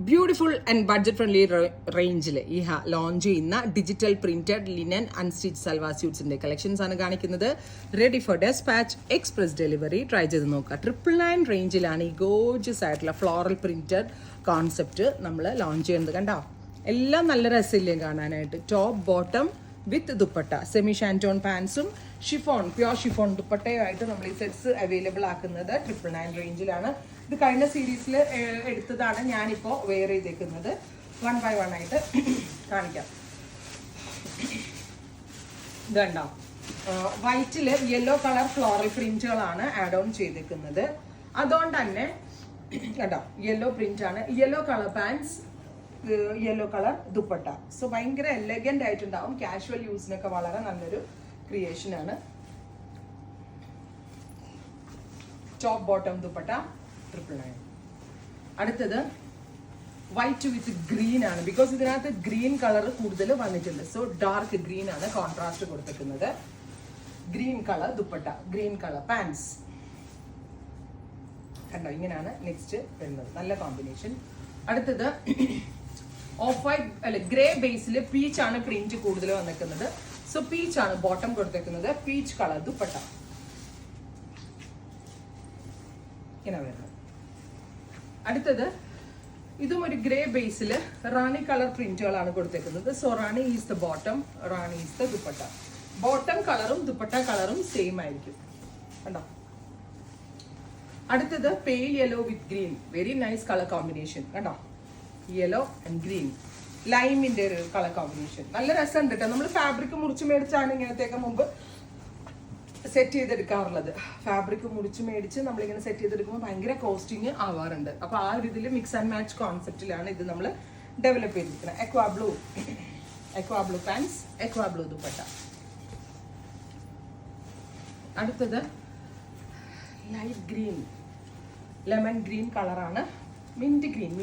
Beautiful and budget friendly റേഞ്ചിൽ ഈ launch ചെയ്യുന്ന digital printed linen unstitched salwar സ്യൂട്ട്സിന്റെ കളക്ഷൻസ് ആണ് കാണിക്കുന്നത്. Ready for dispatch, express delivery. Try ചെയ്ത് നോക്കുക. 999 റേഞ്ചിലാണ് ഈ ഗോർജിയസ് ആയിട്ടുള്ള ഫ്ലോറൽ പ്രിന്റഡ് കോൺസെപ്റ്റ് നമ്മൾ ലോഞ്ച് ചെയ്യുന്നത്. കണ്ടോ, എല്ലാം നല്ല രസമില്ലേ കാണാനായിട്ട്. Top bottom with dupatta, semi shantoon പാൻസും ഷിഫോൺ, പ്യോർ ഷിഫോൺ ദുപ്പട്ടയുമായിട്ട് നമ്മൾ ഈ സെറ്റ്സ് അവൈലബിൾ ആക്കുന്നത് 999 റേഞ്ചിലാണ്. ഇത് കഴിഞ്ഞ സീരീസിൽ എടുത്തതാണ്, ഞാനിപ്പോൾ വെയർ ചെയ്തേക്കുന്നത്. 1 by 1 ആയിട്ട് കാണിക്കാം. ഇതുണ്ടോ, വൈറ്റിൽ യെല്ലോ കളർ ഫ്ലോറൽ പ്രിന്റുകളാണ് ആഡ് ഓൺ ചെയ്തേക്കുന്നത്. അതുകൊണ്ട് തന്നെ കേട്ടോ, യെല്ലോ പ്രിന്റ് ആണ്. Yellow colour pants, yellow colour dupatta. So ഭയങ്കര എലഗന്റ് ആയിട്ടുണ്ടാവും. കാഷ്വൽ യൂസിനൊക്കെ വളരെ നല്ലൊരു ക്രിയേഷൻ ആണ്. Top bottom dupatta 999. അടുത്തത് വൈറ്റ് വിത്ത് ഗ്രീൻ ആണ്. ബിക്കോസ് ഇതിനകത്ത് ഗ്രീൻ കളർ കൂടുതൽ വന്നിട്ടുണ്ട്. സോ ഡാർക്ക് ഗ്രീൻ ആണ് കോൺട്രാസ്റ്റ് കൊടുത്തിരിക്കുന്നത്. Green colour dupatta, green colour pants. കണ്ടോ, ഇങ്ങനെയാണ് നെക്സ്റ്റ് വരുന്നത്. നല്ല കോമ്പിനേഷൻ. അടുത്തത് ഓഫ് വൈറ്റ് അല്ല, ഗ്രേ ബേസിൽ പീച്ച് ആണ് പ്രിന്റ് കൂടുതൽ വന്നിരിക്കുന്നത്. സോ പീച്ച് ആണ് ബോട്ടം കൊടുത്തേക്കുന്നത്. പീച്ച് കളർ ദുപ്പട്ട ഇങ്ങനെ വരുന്നത്. അടുത്തത് ഇതും ഒരു ഗ്രേ ബേസിൽ റാണി കളർ പ്രിന്റുകളാണ് കൊടുത്തേക്കുന്നത്. So Rani is the bottom, Rani is the dupatta. Bottom കളറും ദുപ്പട്ട കളറും സെയിം ആയിരിക്കും. കണ്ടോ. അടുത്തത് പെയിൽ യെല്ലോ വിത്ത് green. Very nice colour combination. കണ്ടോ, യെല്ലോ ആൻഡ് ഗ്രീൻ, ലൈമിന്റെ ഒരു കളർ കോമ്പിനേഷൻ. നല്ല രസമുണ്ട് കേട്ടോ. നമ്മൾ ഫാബ്രിക് മുറിച്ച് മേടിച്ചാണ് ഇങ്ങനത്തെയൊക്കെ മുമ്പ് സെറ്റ് ചെയ്തെടുക്കാറുള്ളത്. ഫാബ്രിക് മുറിച്ച് മേടിച്ച് നമ്മളിങ്ങനെ സെറ്റ് ചെയ്തെടുക്കുമ്പോൾ ഭയങ്കര കോസ്റ്റിങ് ആവാറുണ്ട്. അപ്പോൾ ആ ഒരു ഇതിൽ മിക്സ് ആൻഡ് മാച്ച് കോൺസെപ്റ്റിലാണ് ഇത് നമ്മൾ ഡെവലപ്പ് ചെയ്തിരിക്കുന്നത്. Aqua blue pants, aqua blue dupatta. അടുത്തത് ലൈറ്റ് ഗ്രീൻ, ലെമൺ ഗ്രീൻ കളറാണ്. Mint green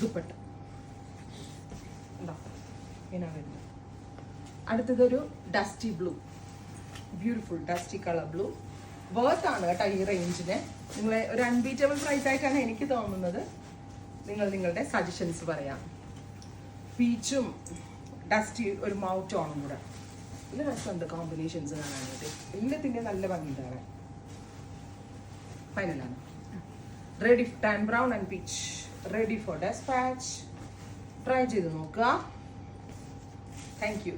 dupatta. ഇങ്ങനെ വരുന്നത്. അടുത്തതൊരു dusty blue, beautiful dusty colour blue. Worth ആണ് കേട്ടോ ഈ റേഞ്ചിന്. നിങ്ങൾ ഒരു അൺബീറ്റബിൾ പ്രൈസ് ആയിട്ടാണ് എനിക്ക് തോന്നുന്നത്. നിങ്ങളുടെ സജഷൻസ് പറയാം. പീച്ചും ഡസ്റ്റി ഒരു മൗത്ത് ഓണും കൂടെ നല്ല രസമുണ്ട് കോമ്പിനേഷൻസ് കാണാനായിട്ട്. എല്ലാത്തിൻ്റെയും നല്ല ഭംഗി കാണാൻ. ഫൈനലാണ്. Ready tan brown and peach, ready for dispatch. Try ചെയ്ത് നോക്കുക. Thank U.